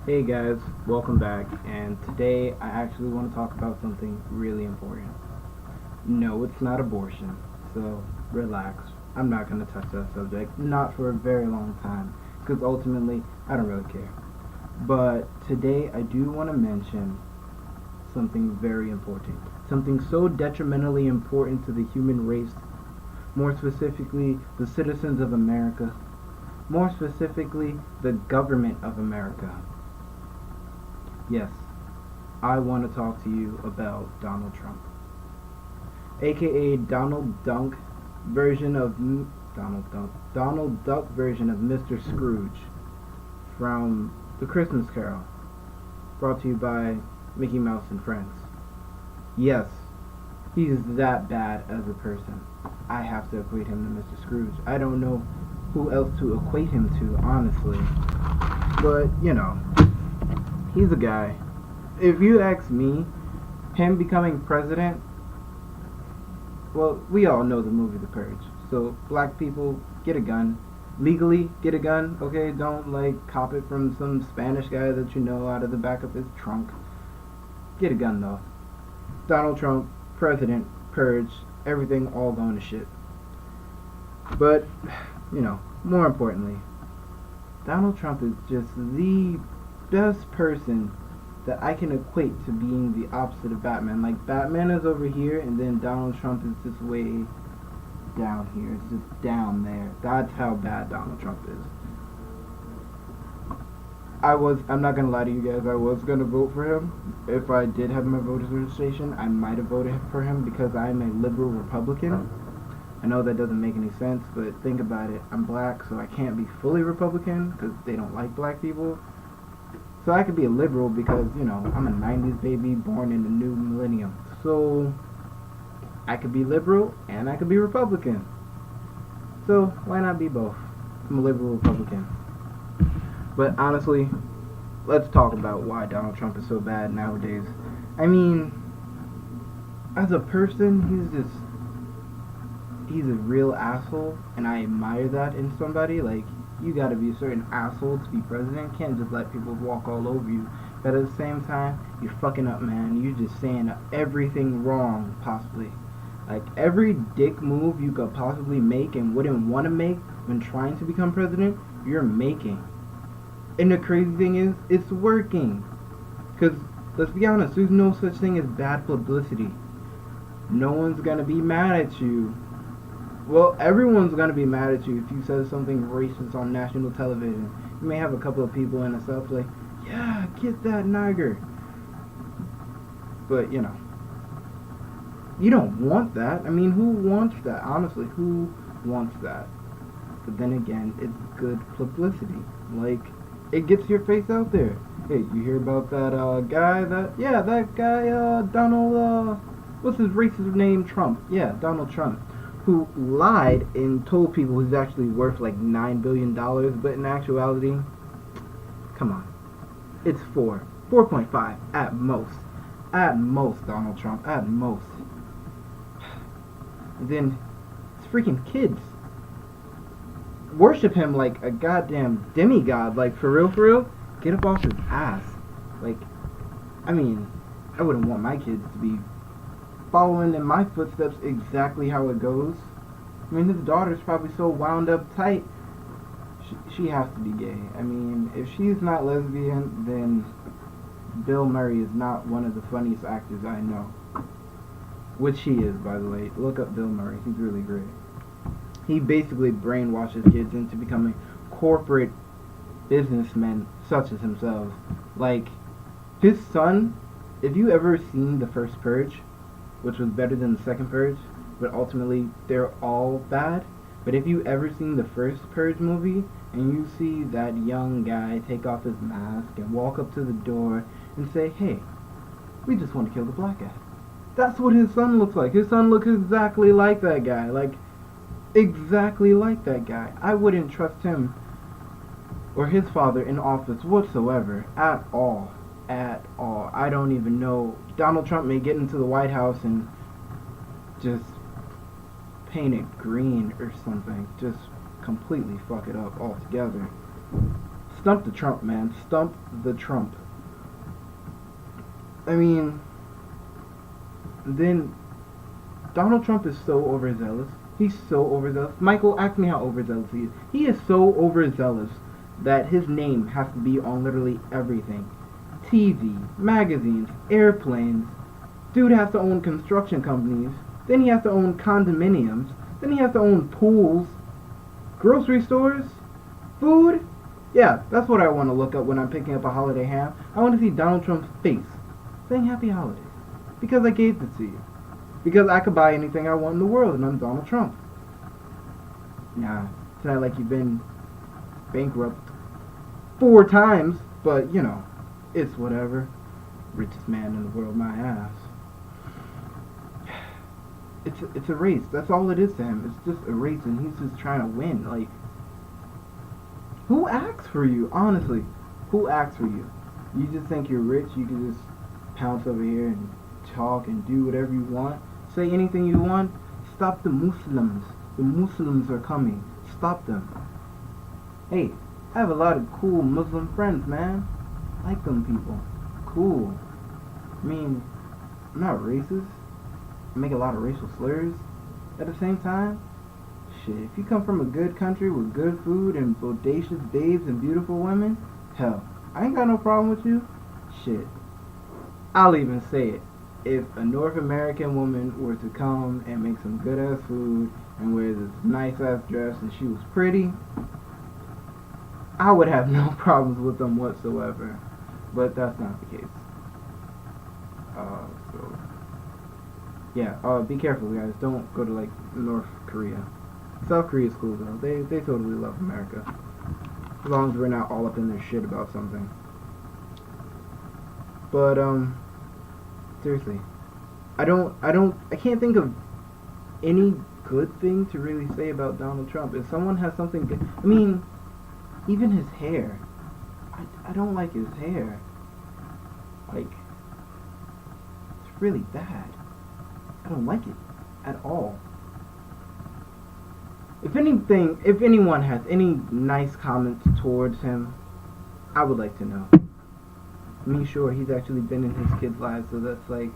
Hey guys, welcome back, and today I actually want to talk about something really important. No, it's not abortion, so relax. I'm not going to touch that subject, not for a very long time, because ultimately I don't really care. But today I do want to mention something very important. Something so detrimentally important to the human race, more specifically the citizens of America, more specifically the government of America. Yes, I want to talk to you about Donald Trump, aka Donald Duck version of Mr. Scrooge from The Christmas Carol, brought to you by Mickey Mouse and Friends. Yes, he's that bad as a person. I have to equate him to Mr. Scrooge. I don't know who else to equate him to, honestly. But, he's a guy. If you ask me, him becoming president, well, we all know the movie The Purge. So, black people, get a gun. Legally, get a gun, okay? Don't, cop it from some Spanish guy that you know out of the back of his trunk. Get a gun, though. Donald Trump, president, Purge, everything all going to shit. But, more importantly, Donald Trump is just the best person that I can equate to being the opposite of Batman. Like, Batman is over here, and then Donald Trump is just way down here. It's just down there. That's how bad Donald Trump is. I'm not gonna lie to you guys, I was gonna vote for him. If I did have my voter's registration, I might have voted for him because I'm a liberal Republican. I know that doesn't make any sense, but think about it. I'm black, so I can't be fully Republican because they don't like black people. So I could be a liberal because, I'm a 90s baby born in the new millennium. So I could be liberal and I could be Republican. So why not be both? I'm a liberal Republican. But honestly, let's talk about why Donald Trump is so bad nowadays. I mean, as a person, he's a real asshole, and I admire that in somebody. Like, you gotta be a certain asshole to be president. You can't just let people walk all over you. But at the same time, you're fucking up, man. You're just saying everything wrong, possibly. Like, every dick move you could possibly make and wouldn't want to make when trying to become president, you're making. And the crazy thing is, it's working. Because, let's be honest, there's no such thing as bad publicity. No one's gonna be mad at you. Well, everyone's gonna be mad at you if you say something racist on national television. You may have a couple of people in the South like, yeah, get that nigger. But, you don't want that. I mean, who wants that? Honestly, who wants that? But then again, it's good publicity. Like, it gets your face out there. Hey, you hear about that guy, Donald, what's his racist name? Trump. Yeah, Donald Trump. Who lied and told people he's actually worth like $9 billion, but in actuality, come on. It's 4.5 at most. At most, Donald Trump, at most. And then, it's freaking kids. Worship him like a goddamn demigod, like for real, get up off his ass. Like, I mean, I wouldn't want my kids to be following in my footsteps exactly how it goes. I mean, his daughter's probably so wound up tight, she has to be gay. I mean, if she's not lesbian, then Bill Murray is not one of the funniest actors I know. Which he is, by the way. Look up Bill Murray, he's really great. He basically brainwashes kids into becoming corporate businessmen such as himself. Like, his son, if you ever seen the first Purge, which was better than the second Purge, but ultimately they're all bad. But if you ever seen the first Purge movie, and you see that young guy take off his mask and walk up to the door and say, hey, we just want to kill the black guy. That's what his son looks like. His son looks exactly like that guy. Like, exactly like that guy. I wouldn't trust him or his father in office whatsoever. At all. At all. I don't even know. Donald Trump may get into the White House and just paint it green or something. Just completely fuck it up altogether. Stump the Trump, man. Stump the Trump. I mean, then Donald Trump is so overzealous. He's so overzealous. Michael, ask me how overzealous he is. He is so overzealous that his name has to be on literally everything. TV, magazines, airplanes. Dude has to own construction companies. Then he has to own condominiums. Then he has to own pools. Grocery stores. Food. Yeah, that's what I want to look up when I'm picking up a holiday ham. I want to see Donald Trump's face saying Happy Holidays. Because I gave it to you. Because I could buy anything I want in the world and I'm Donald Trump. Nah, it's not like you've been bankrupt 4 times, but you know, it's whatever. Richest man in the world, my ass. It's a race. That's all it is to him. It's just a race and he's just trying to win. Like, who acts for you? Honestly, who acts for you? You just think you're rich, you can just pounce over here and talk and do whatever you want. Say anything you want. Stop the Muslims. The Muslims are coming. Stop them. Hey, I have a lot of cool Muslim friends, man. I like them people. Cool. I mean, I'm not racist. I make a lot of racial slurs. At the same time, shit, if you come from a good country with good food and bodacious babes and beautiful women, hell, I ain't got no problem with you. Shit. I'll even say it. If a North American woman were to come and make some good ass food and wear this nice ass dress and she was pretty, I would have no problems with them whatsoever. But that's not the case. So yeah, be careful guys. Don't go to like North Korea. South Korea's cool though. They totally love America. As long as we're not all up in their shit about something. But seriously, I can't think of any good thing to really say about Donald Trump. If someone has something good, I mean, even his hair. I don't like his hair. Like, it's really bad. I don't like it at all. If anyone has any nice comments towards him, I would like to know. I mean, sure, he's actually been in his kids' lives, so that's like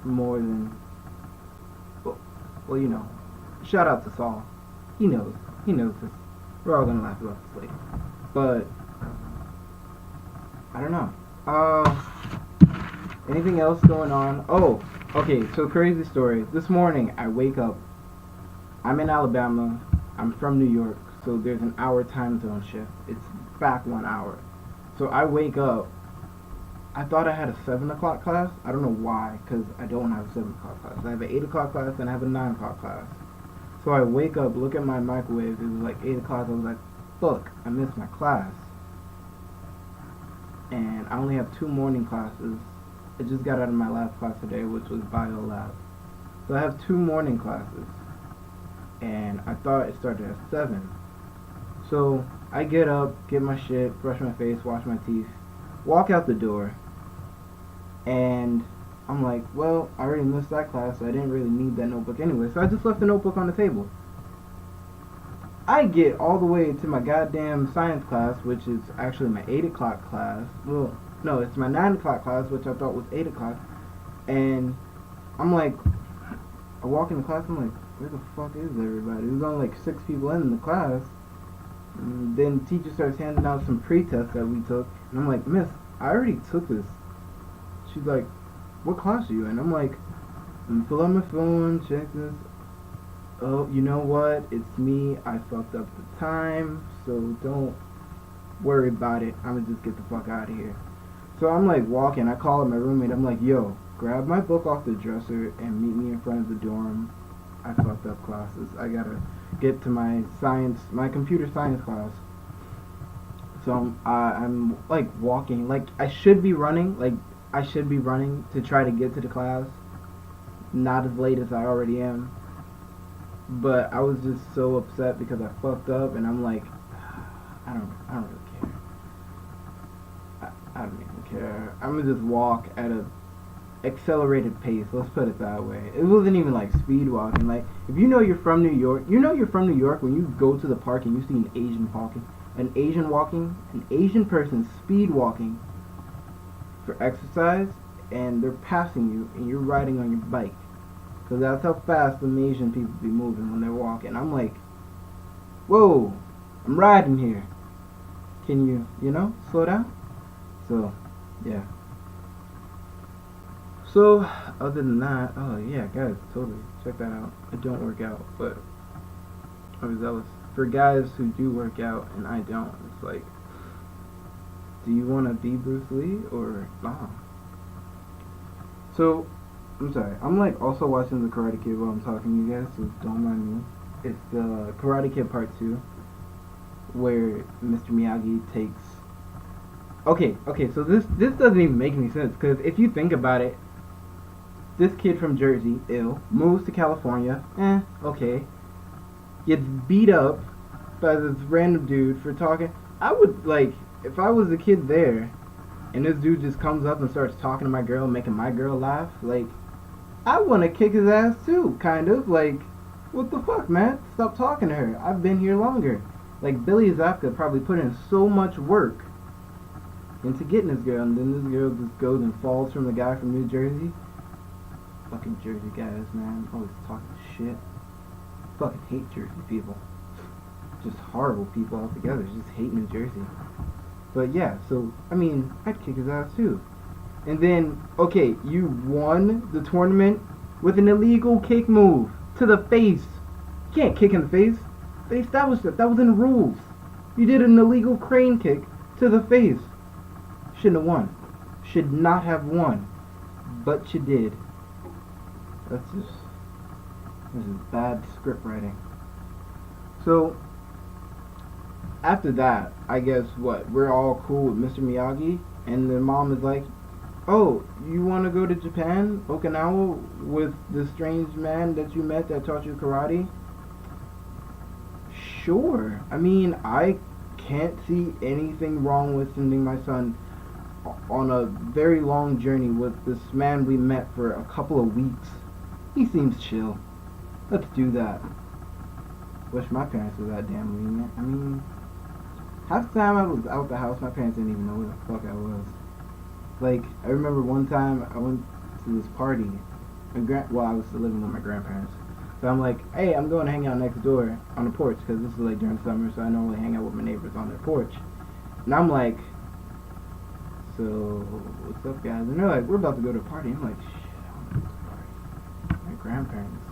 more than, well, you know. Shout out to Saul. He knows this. We're all gonna laugh about this later. But I don't know. Anything else going on? Oh, okay, so crazy story. This morning I wake up. I'm in Alabama. I'm from New York, so there's an hour time zone shift. It's back 1 hour. So I wake up. I thought I had a 7 o'clock class. I don't know why, because I don't have a 7 o'clock class. I have an 8 o'clock class and I have a 9 o'clock class. So I wake up, look at my microwave. It was like 8 o'clock. I was like, fuck, I missed my class. And I only have 2 morning classes. I just got out of my last class today, which was bio lab. So I have 2 morning classes. And I thought it started at 7. So I get up, get my shit, brush my face, wash my teeth, walk out the door, and I'm like, well, I already missed that class, so I didn't really need that notebook anyway, so I just left the notebook on the table. I get all the way to my goddamn science class, which is actually my 8 o'clock class. Well, no, it's my 9 o'clock class, which I thought was 8 o'clock, and I'm like, I walk in the class, I'm like, where the fuck is everybody? There's only like 6 people in the class. And then the teacher starts handing out some pre-tests that we took, and I'm like, miss, I already took this. She's like, what class are you in? I'm like, pull out my phone, check this. Oh, you know what? It's me. I fucked up the time, so don't worry about it. I'm gonna just get the fuck out of here. So I'm like walking. I call up my roommate. I'm like, yo, grab my book off the dresser and meet me in front of the dorm. I fucked up classes. I gotta get to my computer science class. So I'm like walking. Like I should be running. To try to get to the class. Not as late as I already am. But I was just so upset because I fucked up, and I'm like, I don't really care. I don't even care. I'm gonna just walk at a accelerated pace, let's put it that way. It wasn't even like speed walking. Like, if you know you're from New York, when you go to the park and you see an Asian an Asian person speed walking for exercise, and they're passing you, and you're riding on your bike. Because that's how fast the Asian people be moving when they're walking. I'm like, whoa, I'm riding here. Can you, slow down? So, yeah. So, other than that, oh yeah, guys, totally, check that out. I don't work out, but I was zealous. For guys who do work out and I don't, it's like, do you want to be Bruce Lee or nah? So, I'm sorry, I'm like also watching the Karate Kid while I'm talking to you guys, so don't mind me. It's the Karate Kid Part 2, where Mr. Miyagi takes... Okay, so this doesn't even make any sense, because if you think about it, this kid from Jersey, moves to California, okay, gets beat up by this random dude for talking. I would, like, if I was a kid there, and this dude just comes up and starts talking to my girl, making my girl laugh, like, I want to kick his ass too, kind of, like, what the fuck, man? Stop talking to her. I've been here longer. Like, Billy Zabka probably put in so much work into getting this girl, and then this girl just goes and falls from the guy from New Jersey. Fucking Jersey guys, man, always talking shit. Fucking hate Jersey people. Just horrible people altogether. Just hate New Jersey. But yeah, so I mean, I'd kick his ass too. And then, okay, you won the tournament with an illegal kick move to the face. You can't kick in the face. They established that. That was in the rules. You did an illegal crane kick to the face. Shouldn't have won. Should not have won. But you did. This is bad script writing. So, after that, I guess we're all cool with Mr. Miyagi, and the mom is like, oh, you want to go to Japan, Okinawa, with the strange man that you met that taught you karate? Sure. I mean, I can't see anything wrong with sending my son on a very long journey with this man we met for a couple of weeks. He seems chill. Let's do that. Wish my parents were that damn lenient. I mean, half the time I was out the house, my parents didn't even know where the fuck I was. Like, I remember one time I went to this party. I was still living with my grandparents. So I'm like, hey, I'm going to hang out next door on the porch, because this is like during summer, so I normally hang out with my neighbors on their porch. And I'm like, so, what's up, guys? And they're like, we're about to go to a party. I'm like, shit, I want to go to a party. My grandparents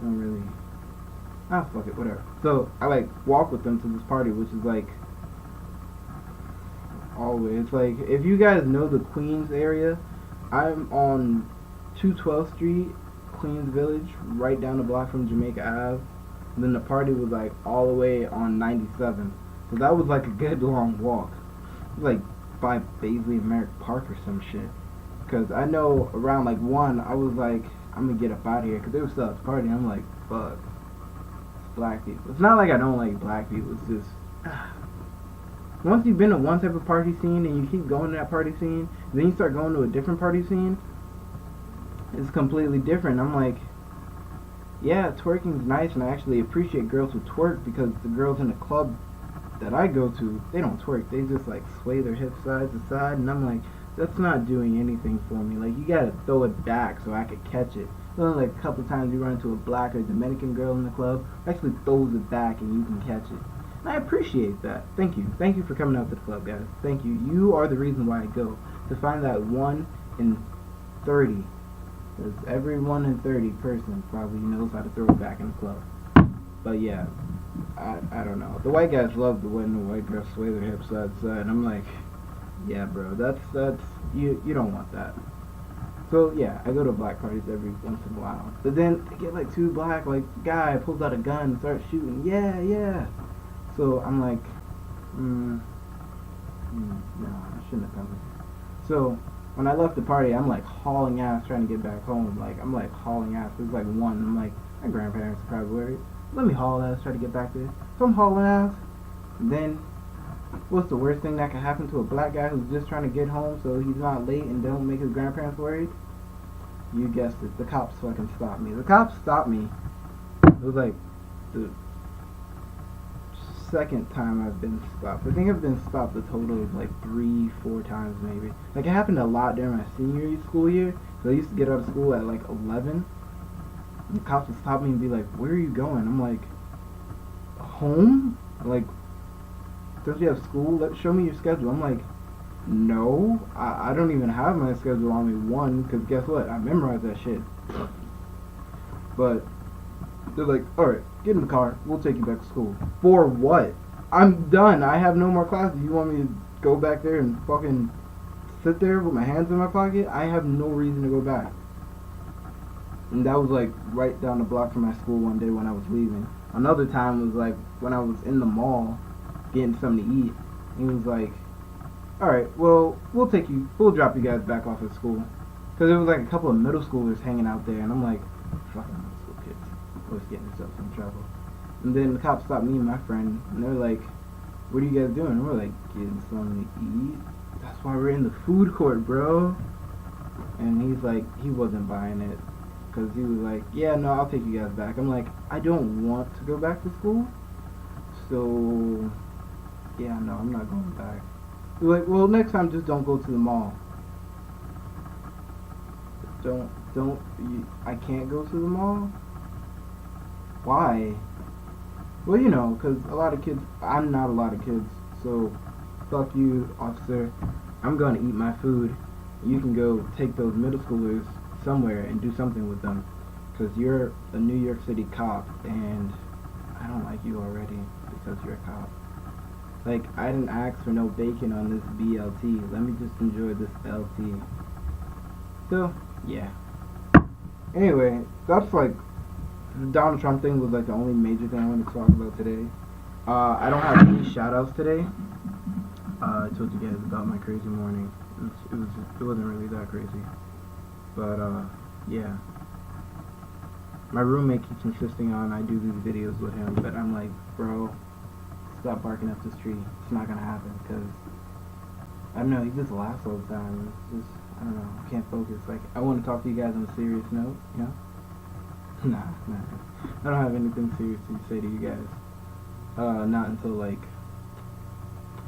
don't really... fuck it, whatever. So, I like walk with them to this party, which is like always, it's like, if you guys know the Queens area, I'm on 212th Street, Queens Village, right down the block from Jamaica Ave. And then the party was like all the way on 97. So that was like a good long walk. It was like by Baisley Merrick Park or some shit. Because I know around like 1, I was like, I'm gonna get up out of here, because they were still at the party. I'm like, fuck. Black people. It's not like I don't like black people, it's just once you've been to one type of party scene and you keep going to that party scene, then you start going to a different party scene, it's completely different. I'm like, yeah, twerking's nice, and I actually appreciate girls who twerk, because the girls in the club that I go to, they don't twerk, they just like sway their hips side to side, and I'm like, that's not doing anything for me. Like, you gotta throw it back so I could catch it. Only like a couple times you run into a black or Dominican girl in the club, actually throws it back and you can catch it. And I appreciate that. Thank you. Thank you for coming out to the club, guys. Thank you. You are the reason why I go. To find that 1 in 30. Because every 1 in 30 person probably knows how to throw it back in the club. But yeah, I don't know. The white guys love when the white girls sway their hips side to side. I'm like, yeah, bro, that's you don't want that. So yeah, I go to black parties every once in a while. But then they get like too black, like guy pulls out a gun and starts shooting. Yeah. So I'm like, no, I shouldn't have come here. So when I left the party, I'm like hauling ass trying to get back home. Like, I'm like hauling ass. It's like 1. I'm like, my grandparents are probably worried. Let me haul ass, try to get back there. So I'm hauling ass. And then, what's the worst thing that could happen to a black guy who's just trying to get home so he's not late and don't make his grandparents worried? You guessed it. The cops fucking stopped me. The cops stopped me. It was like the second time I've been stopped. I think I've been stopped a total of like 3-4 times maybe. Like it happened a lot during my senior school year. So I used to get out of school at like 11. And the cops would stop me and be like, "Where are you going?" I'm like, "Home?" Like, "Don't you have school? Show me your schedule." I'm like, "No, I don't even have my schedule on me, one, because guess what? I memorized that shit." But they're like, "Alright, get in the car, we'll take you back to school." For what? I'm done. I have no more classes. You want me to go back there and fucking sit there with my hands in my pocket? I have no reason to go back. And that was like right down the block from my school one day when I was leaving. Another time was like when I was in the mall getting something to eat. He was like, "Alright, well, we'll drop you guys back off at school." Because there was like a couple of middle schoolers hanging out there, and I'm like, fucking middle school kids, always getting themselves in trouble. And then the cops stopped me and my friend, and they're like, "What are you guys doing?" And we're like, "Getting something to eat." "That's why we're in the food court, bro." And he's like, he wasn't buying it, because he was like, "Yeah, no, I'll take you guys back." I'm like, I don't want to go back to school, so yeah, no, I'm not going back. He's like, "Well, next time just don't go to the mall." I can't go to the mall? Why? Well, you know, because a lot of kids, I'm not a lot of kids, so fuck you, officer. I'm gonna eat my food. You can go take those middle schoolers somewhere and do something with them, because you're a New York City cop, and I don't like you already because you're a cop. Like, I didn't ask for no bacon on this BLT. Let me just enjoy this LT. So, yeah. Anyway, that's like, the Donald Trump thing was like the only major thing I wanted to talk about today. I don't have any shout-outs today. I told you guys about my crazy morning. It wasn't really that crazy. But, yeah. My roommate keeps insisting on I do these videos with him, but I'm like, bro, stop barking up this tree. It's not gonna happen, because, I don't know, he just laughs all the time. It's just, I don't know, I can't focus. Like, I want to talk to you guys on a serious note, you know? Nah. I don't have anything serious to say to you guys. Not until, like,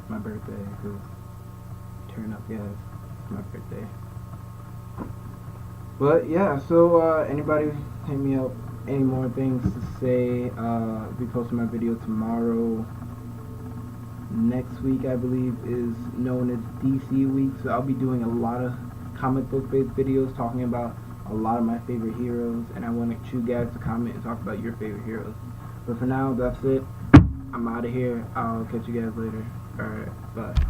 my birthday, because, turn up, guys. It's my birthday. But, yeah, so, anybody hit me up, any more things to say? I'll be posting my video tomorrow. Next week, I believe, is known as DC week, so I'll be doing a lot of comic book based videos talking about a lot of my favorite heroes, and I want you guys to comment and talk about your favorite heroes. But for now, that's it. I'm out of here. I'll catch you guys later. Alright, bye.